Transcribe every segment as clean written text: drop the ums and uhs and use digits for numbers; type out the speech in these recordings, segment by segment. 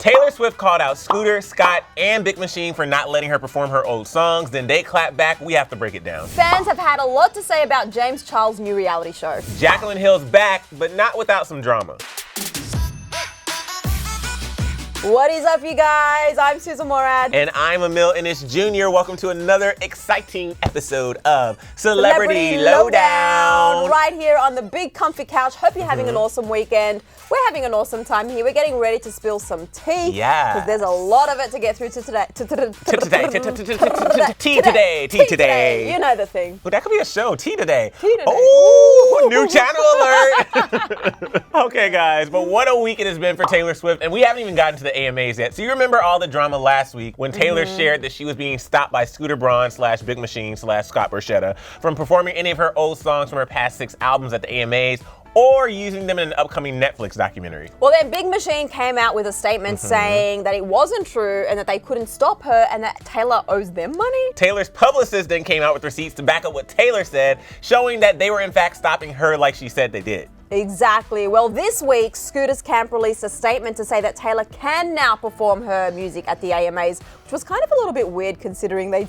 Taylor Swift called out Scooter, Scott, and Big Machine for not letting her perform her old songs. Then they clapped back. We have to break it down. Fans have had a lot to say about James Charles' new reality show. Jaclyn Hill's back, but not without some drama. What is up, you guys? I'm Sussan Mourad. And I'm Emile Ennis Jr. Welcome to another exciting episode of Celebrity Lowdown. Right here on the big comfy couch. Hope you're having an awesome weekend. We're having an awesome time here. We're getting ready to spill some tea. Yeah. Because there's a lot of it to get through to today. Tea today. You know the thing. Well, that could be a show. Tea today. Tea today. Oh, new channel alert. Okay, guys, but what a week it has been for Taylor Swift, and we haven't even gotten to the AMAs yet. So you remember all the drama last week when Taylor shared that she was being stopped by Scooter Braun / Big Machine / Scott Borchetta from performing any of her old songs from her past 6 albums at the AMAs or using them in an upcoming Netflix documentary. Well, then Big Machine came out with a statement saying that it wasn't true and that they couldn't stop her and that Taylor owes them money. Taylor's publicist then came out with receipts to back up what Taylor said, showing that they were in fact stopping her like she said they did. Exactly. Well, this week, Scooter's camp released a statement to say that Taylor can now perform her music at the AMAs, which was kind of a little bit weird considering they'd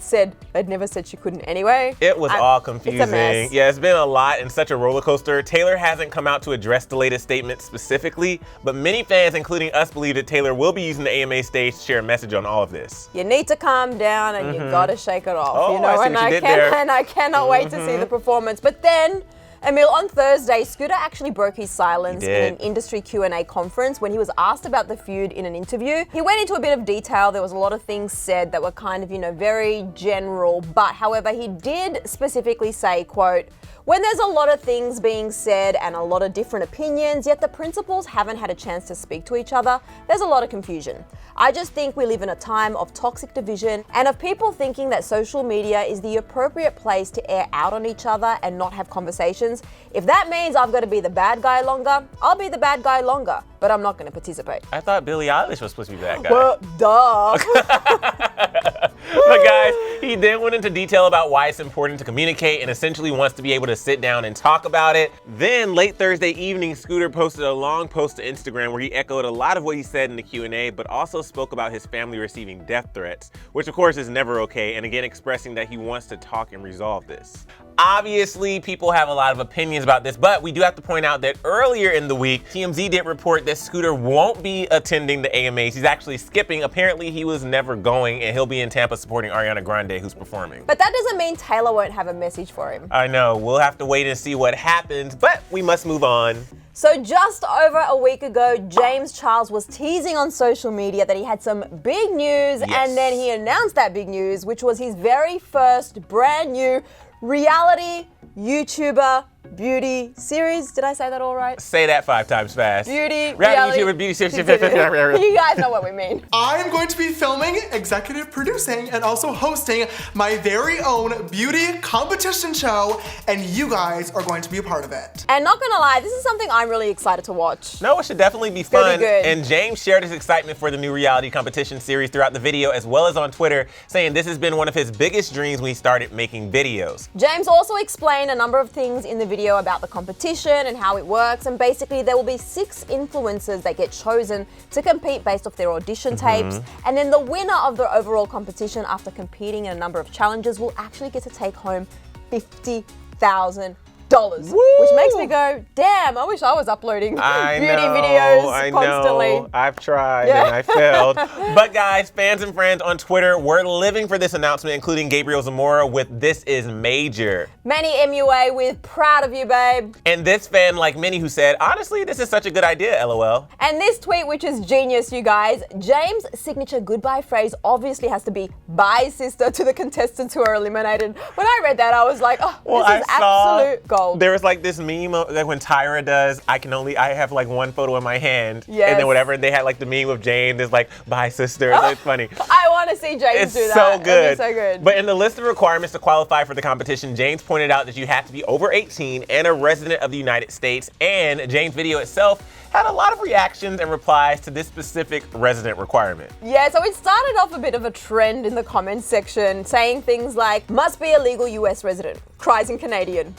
never said she couldn't anyway. It was all confusing. It's a mess. Yeah, it's been a lot and such a roller coaster. Taylor hasn't come out to address the latest statement specifically, but many fans, including us, believe that Taylor will be using the AMA stage to share a message on all of this. You need to calm down and you gotta shake it off. Oh, you know, I see what you did there. And I cannot wait to see the performance. But then, Emile, on Thursday, Scooter actually broke his silence in an industry Q&A conference when he was asked about the feud in an interview. He went into a bit of detail. There was a lot of things said that were kind of, very general. But however, he did specifically say, quote, "When there's a lot of things being said and a lot of different opinions, yet the principals haven't had a chance to speak to each other, there's a lot of confusion. I just think we live in a time of toxic division and of people thinking that social media is the appropriate place to air out on each other and not have conversations. If that means I've got to be the bad guy longer, I'll be the bad guy longer, but I'm not going to participate." I thought Billie Eilish was supposed to be that guy. Well, duh. But guys, he then went into detail about why it's important to communicate and essentially wants to be able to sit down and talk about it. Then late Thursday evening, Scooter posted a long post to Instagram where he echoed a lot of what he said in the Q&A, but also spoke about his family receiving death threats, which of course is never okay, and again expressing that he wants to talk and resolve this. Obviously, people have a lot of opinions about this, but we do have to point out that earlier in the week, TMZ did report that Scooter won't be attending the AMAs. He's actually skipping. Apparently, he was never going, and he'll be in Tampa supporting Ariana Grande, who's performing. But that doesn't mean Taylor won't have a message for him. I know. We'll have to wait and see what happens, but we must move on. So just over a week ago, James Charles was teasing on social media that he had some big news, and then he announced that big news, which was his very first brand new reality YouTuber beauty series. Did I say that all right? Say that 5 times fast. Reality YouTuber beauty series. You guys know what we mean. I'm going to be filming, executive producing, and also hosting my very own beauty competition show, and you guys are going to be a part of it. And not gonna lie, this is something I'm really excited to watch. No, it should definitely be gonna fun. be good. And James shared his excitement for the new reality competition series throughout the video, as well as on Twitter, saying this has been one of his biggest dreams when he started making videos. James also explained a number of things in the video about the competition and how it works, and basically there will be 6 influencers that get chosen to compete based off their audition tapes, and then the winner of the overall competition after competing in a number of challenges will actually get to take home $50,000. Which makes me go, damn, I wish I was uploading beauty videos constantly. I know. I've tried and I failed. But guys, fans and friends on Twitter, we're living for this announcement, including Gabriel Zamora with "This is major." Manny MUA with "Proud of you, babe." And this fan, like many, who said, "Honestly, this is such a good idea, LOL." And this tweet, which is genius, you guys. James' signature goodbye phrase obviously has to be "bye, sister" to the contestants who are eliminated. When I read that, I was like, oh, this is absolute gold. There was like this meme of, like when Tyra does, I have like one photo in my hand. Yes. And then whatever, they had like the meme of Jane is like, "Bye, sister." It's funny. I want to see James do that. It's so good. It'd be so good. But in the list of requirements to qualify for the competition, James pointed out that you have to be over 18 and a resident of the United States. And James' video itself had a lot of reactions and replies to this specific resident requirement. Yeah, so it started off a bit of a trend in the comments section, saying things like, must be a legal US resident, cries in Canadian.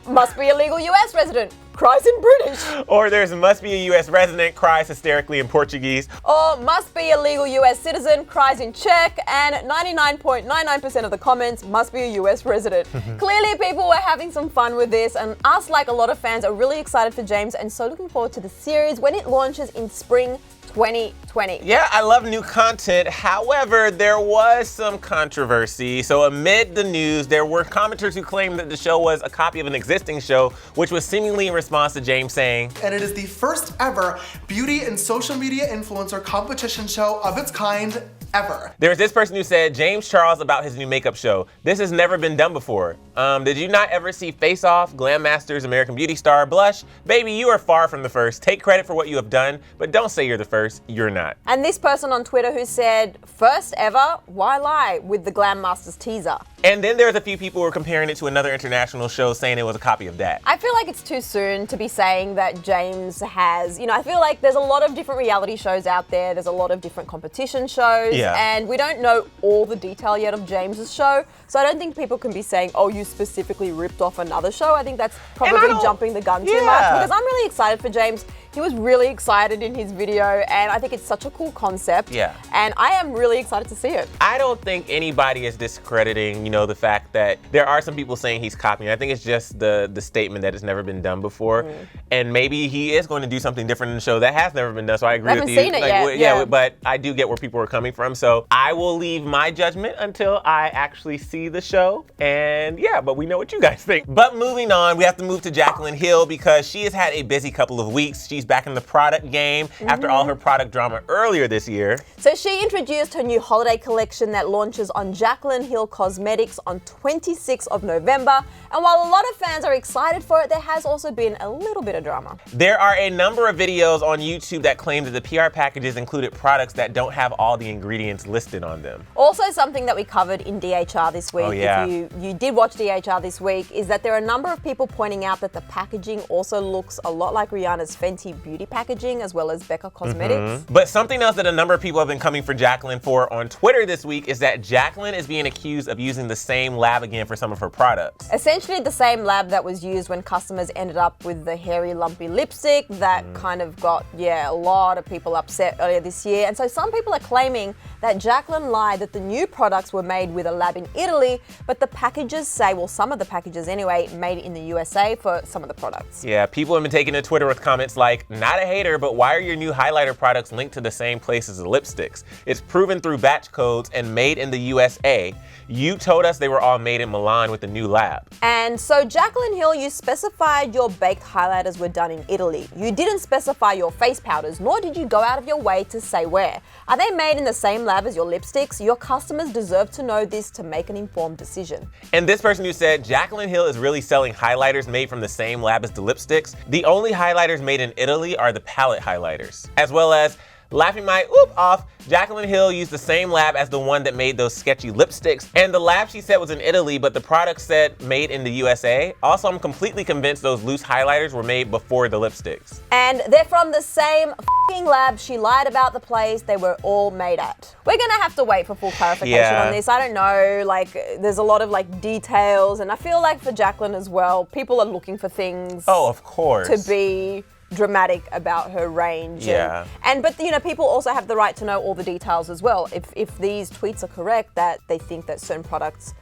Must be a legal US resident, cries in British. Or there's must be a US resident, cries hysterically in Portuguese. Or must be a legal US citizen, cries in Czech, and 99.99% of the comments must be a US resident. Clearly people were having some fun with this, and us, like a lot of fans, are really excited for James and so looking forward to the series when it launches in spring 2020. Yeah, I love new content. However, there was some controversy. So amid the news, there were commenters who claimed that the show was a copy of an existing show, which was seemingly in response to James saying, and it is the first ever beauty and social media influencer competition show of its kind ever. There's this person who said, James Charles about his new makeup show. This has never been done before. Did you not ever see Face Off, Glam Masters, American Beauty Star, Blush? Baby, you are far from the first. Take credit for what you have done, but don't say you're the first. You're not. And this person on Twitter who said, first ever, why lie, with the Glam Masters teaser. And then there's a few people who were comparing it to another international show, saying it was a copy of that. I feel like it's too soon to be saying that James has, I feel like there's a lot of different reality shows out there. There's a lot of different competition shows. Yeah. And we don't know all the detail yet of James's show. So I don't think people can be saying, oh, you specifically ripped off another show. I think that's probably jumping the gun too much, because I'm really excited for James. He was really excited in his video, and I think it's such a cool concept. Yeah. And I am really excited to see it. I don't think anybody is discrediting, the fact that there are some people saying he's copying. I think it's just the statement that it's never been done before. And maybe he is going to do something different in the show that has never been done. So I agree with you. I haven't seen it yet. Yeah, but I do get where people are coming from. So I will leave my judgment until I actually see the show. And yeah, but we know what you guys think. But moving on, we have to move to Jaclyn Hill because she has had a busy couple of weeks. She's back in the product game after all her product drama earlier this year. So she introduced her new holiday collection that launches on Jaclyn Hill Cosmetics on 26th of November. And while a lot of fans are excited for it, there has also been a little bit of drama. There are a number of videos on YouTube that claim that the PR packages included products that don't have all the ingredients listed on them. Also, something that we covered in DHR this week, Oh, yeah. if you did watch DHR this week, is that there are a number of people pointing out that the packaging also looks a lot like Rihanna's Fenty Beauty packaging, as well as Becca Cosmetics. But something else that a number of people have been coming for Jaclyn for on Twitter this week is that Jaclyn is being accused of using the same lab again for some of her products. Essentially the same lab that was used when customers ended up with the hairy, lumpy lipstick that kind of got, a lot of people upset earlier this year. And so some people are claiming that Jaclyn lied that the new products were made with a lab in Italy, but the packages say, well, some of the packages anyway, made in the USA for some of the products. Yeah, people have been taking to Twitter with comments like, not a hater, but why are your new highlighter products linked to the same place as the lipsticks? It's proven through batch codes and made in the USA. You told us they were all made in Milan with the new lab. And so Jaclyn Hill, you specified your baked highlighters were done in Italy. You didn't specify your face powders, nor did you go out of your way to say where. Are they made in the same lab as your lipsticks? Your customers deserve to know this to make an informed decision. And this person who said, Jaclyn Hill is really selling highlighters made from the same lab as the lipsticks. The only highlighters made in Italy are the palette highlighters. As well as, laughing my oop off, Jaclyn Hill used the same lab as the one that made those sketchy lipsticks. And the lab she said was in Italy, but the product said made in the USA. Also, I'm completely convinced those loose highlighters were made before the lipsticks. And they're from the same f***ing lab. She lied about the place they were all made at. We're gonna have to wait for full clarification on this. I don't know, there's a lot of details, and I feel like for Jaclyn as well, people are looking for things. Oh, of course. To be dramatic about her range. Yeah. But people also have the right to know all the details as well. If these tweets are correct, that they think that certain products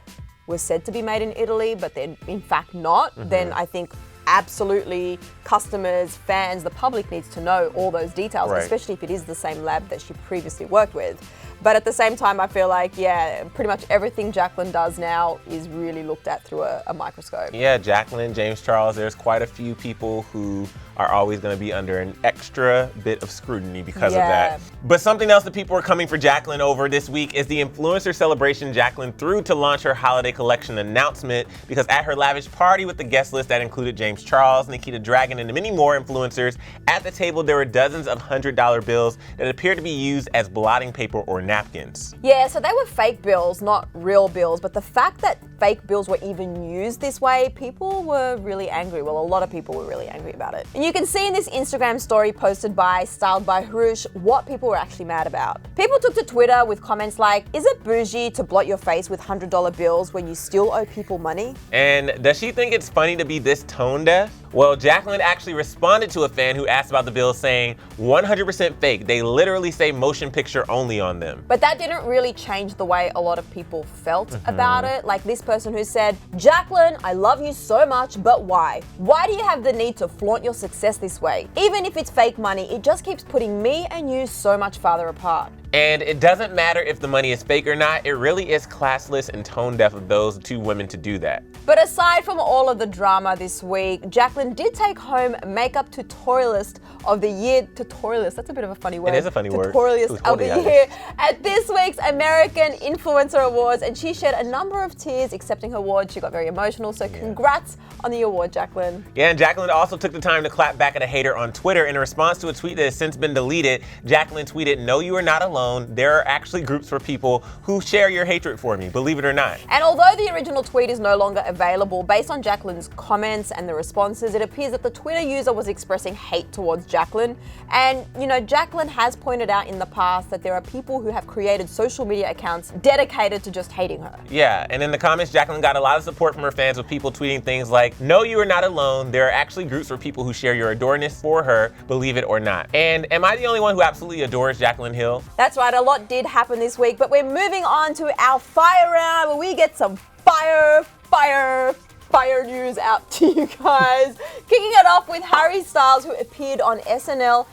were said to be made in Italy, but they're in fact not, then I think absolutely customers, fans, the public needs to know all those details, especially if it is the same lab that she previously worked with. But at the same time, I feel like, pretty much everything Jaclyn does now is really looked at through a microscope. Yeah, Jaclyn, James Charles, there's quite a few people who are always going to be under an extra bit of scrutiny because of that. But something else that people are coming for Jaclyn over this week is the influencer celebration Jaclyn threw to launch her holiday collection announcement, because at her lavish party with the guest list that included James Charles, Nikita Dragun, and many more influencers, at the table there were dozens of $100 bills that appeared to be used as blotting paper or napkins. Yeah, so they were fake bills, not real bills, but the fact that fake bills were even used this way, people were really angry. Well, a lot of people were really angry about it. And you can see in this Instagram story posted by Styled by Harush what people were actually mad about. People took to Twitter with comments like, is it bougie to blot your face with $100 bills when you still owe people money? And does she think it's funny to be this tone deaf? Well, Jaclyn actually responded to a fan who asked about the bills saying, 100% fake. They literally say motion picture only on them. But that didn't really change the way a lot of people felt about it. Like this person who said, Jaclyn, I love you so much, but why? Why do you have the need to flaunt your success this way? Even if it's fake money, it just keeps putting me and you so much farther apart. And it doesn't matter if the money is fake or not, it really is classless and tone deaf of those two women to do that. But aside from all of the drama this week, Jaclyn did take home Makeup Tutorialist of the Year. Tutorialist, that's a bit of a funny word. It is a funny word. Tutorialist of the Year at this week's American Influencer Awards, and she shed a number of tears accepting her award. She got very emotional, so congrats on the award, Jaclyn. Yeah, and Jaclyn also took the time to clap back at a hater on Twitter. In response to a tweet that has since been deleted, Jaclyn tweeted, no, you are not alone. There are actually groups for people who share your hatred for me, believe it or not. And although the original tweet is no longer available, based on Jaclyn's comments and the responses, it appears that the Twitter user was expressing hate towards Jaclyn. And, you know, Jaclyn has pointed out in the past that there are people who have created social media accounts dedicated to just hating her. Yeah, and in the comments, Jaclyn got a lot of support from her fans with people tweeting things like, no, you are not alone. There are actually groups for people who share your adoredness for her, believe it or not. And am I the only one who absolutely adores Jaclyn Hill? That's right, a lot did happen this week, but we're moving on to our fire round where we get some fire news out to you guys. Kicking it off with Harry Styles, who appeared on SNL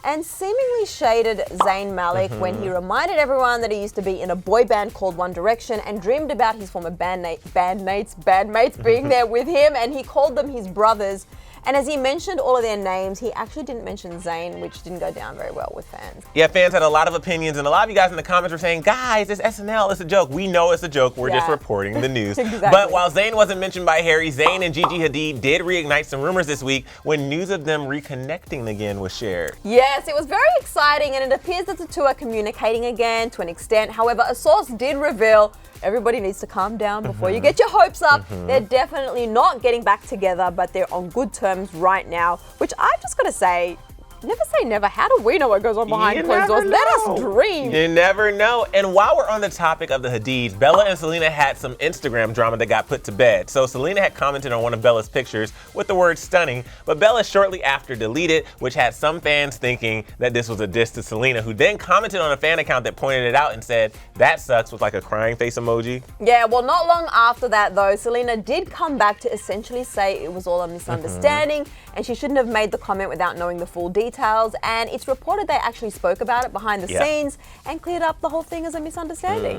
and seemingly shaded Zayn Malik when he reminded everyone that he used to be in a boy band called One Direction and dreamed about his former bandmates being there with him, and he called them his brothers. And as he mentioned all of their names, he actually didn't mention Zayn, which didn't go down very well with fans. Yeah, fans had a lot of opinions, and a lot of you guys in the comments were saying, guys, it's SNL, it's a joke. We know it's a joke, we're just reporting the news. Exactly. But while Zayn wasn't mentioned by Harry, Zayn and Gigi Hadid did reignite some rumors this week when news of them reconnecting again was shared. Yes, it was very exciting, and it appears that the two are communicating again to an extent. However, a source did reveal everybody needs to calm down before you get your hopes up. They're definitely not getting back together, but they're on good terms right now, which I've just got to say, never say never. How do we know what goes on behind closed doors? Let us dream. You never know. And while we're on the topic of the Hadids, Bella and Selena had some Instagram drama that got put to bed. So Selena had commented on one of Bella's pictures with the word stunning, but Bella shortly after deleted, which had some fans thinking that this was a diss to Selena, who then commented on a fan account that pointed it out and said, that sucks, with like a crying face emoji. Yeah, well, not long after that though, Selena did come back to essentially say it was all a misunderstanding and she shouldn't have made the comment without knowing the full details. And it's reported they actually spoke about it behind the scenes and cleared up the whole thing as a misunderstanding.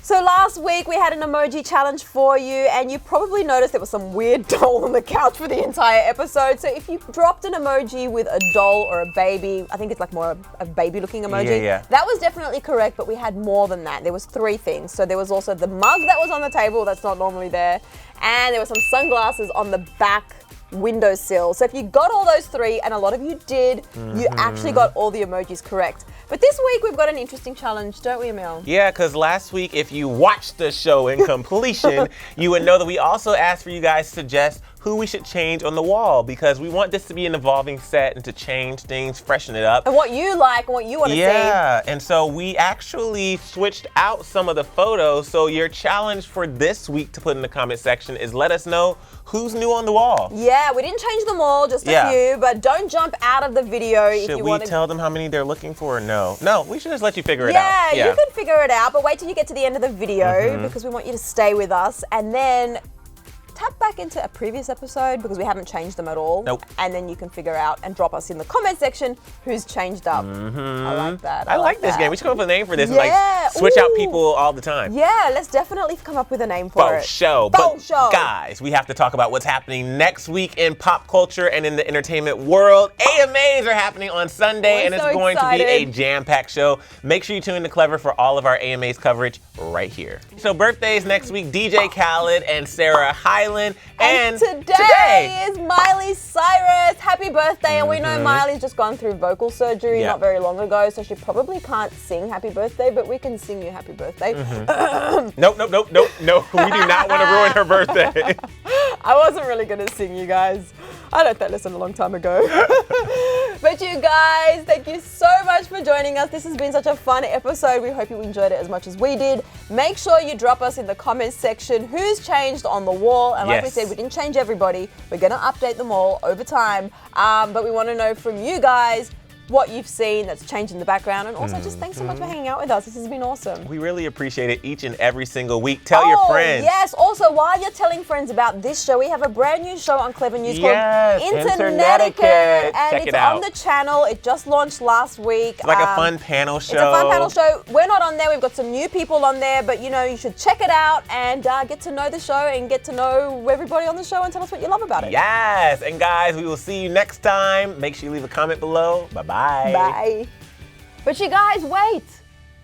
So last week we had an emoji challenge for you, and you probably noticed there was some weird doll on the couch for the entire episode. So if you dropped an emoji with a doll or a baby, I think it's like more a baby looking emoji, that was definitely correct, but we had more than that. There was 3 things. So there was also the mug that was on the table that's not normally there, and there were some sunglasses on the back windowsill. So if you got all those 3, and a lot of you did, you actually got all the emojis correct. But this week we've got an interesting challenge, don't we, Emile? Yeah, because last week, if you watched the show in completion, you would know that we also asked for you guys to suggest who we should change on the wall, because we want this to be an evolving set and to change things, freshen it up. And what you like and what you want to see. Yeah, and so we actually switched out some of the photos. So your challenge for this week to put in the comment section is let us know who's new on the wall. Yeah, we didn't change them all, just a few, but don't jump out of the video if you want to. Should we tell them how many they're looking for or no? No, we should just let you figure it out. Yeah, you can figure it out, but wait till you get to the end of the video because we want you to stay with us, and then tap back into a previous episode because we haven't changed them at all. Nope. And then you can figure out and drop us in the comment section who's changed up. I like that. I like this game. We should come up with a name for this and like switch out people all the time. Yeah, let's definitely come up with a name for it. Show. But guys, we have to talk about what's happening next week in pop culture and in the entertainment world. AMAs are happening on Sunday, and it's going to be a jam-packed show. Make sure you tune in to Clevver for all of our AMAs coverage right here. So birthdays next week, DJ Khaled and Sarah Hyland Island. And today is Miley Cyrus. Happy birthday. And we know Miley's just gone through vocal surgery not very long ago, so she probably can't sing happy birthday, but we can sing you happy birthday. Nope. We do not want to ruin her birthday. I wasn't really going to sing, you guys. I learned that lesson a long time ago. But you guys, thank you so much for joining us. This has been such a fun episode. We hope you enjoyed it as much as we did. Make sure you drop us in the comments section who's changed on the wall. And like we said, we didn't change everybody. We're going to update them all over time. But we want to know from you guys what you've seen that's changed in the background. And also just thanks so much for hanging out with us. This has been awesome. We really appreciate it each and every single week. Tell your friends. Yes. Also, while you're telling friends about this show, we have a brand new show on Clevver News called Internetiquette. And it's on the channel. It just launched last week. It's like a fun panel show. It's a fun panel show. We're not on there. We've got some new people on there. But, you know, you should check it out and get to know the show and get to know everybody on the show and tell us what you love about it. Yes. And guys, we will see you next time. Make sure you leave a comment below. Bye-bye. Bye. But you guys, wait.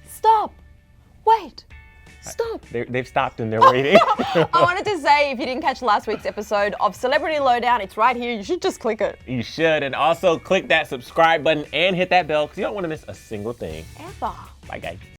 Stop. Wait. Stop. They've stopped and they're waiting. I wanted to say, if you didn't catch last week's episode of Celebrity Lowdown, it's right here. You should just click it. You should. And also click that subscribe button and hit that bell because you don't want to miss a single thing. Ever. Bye, guys.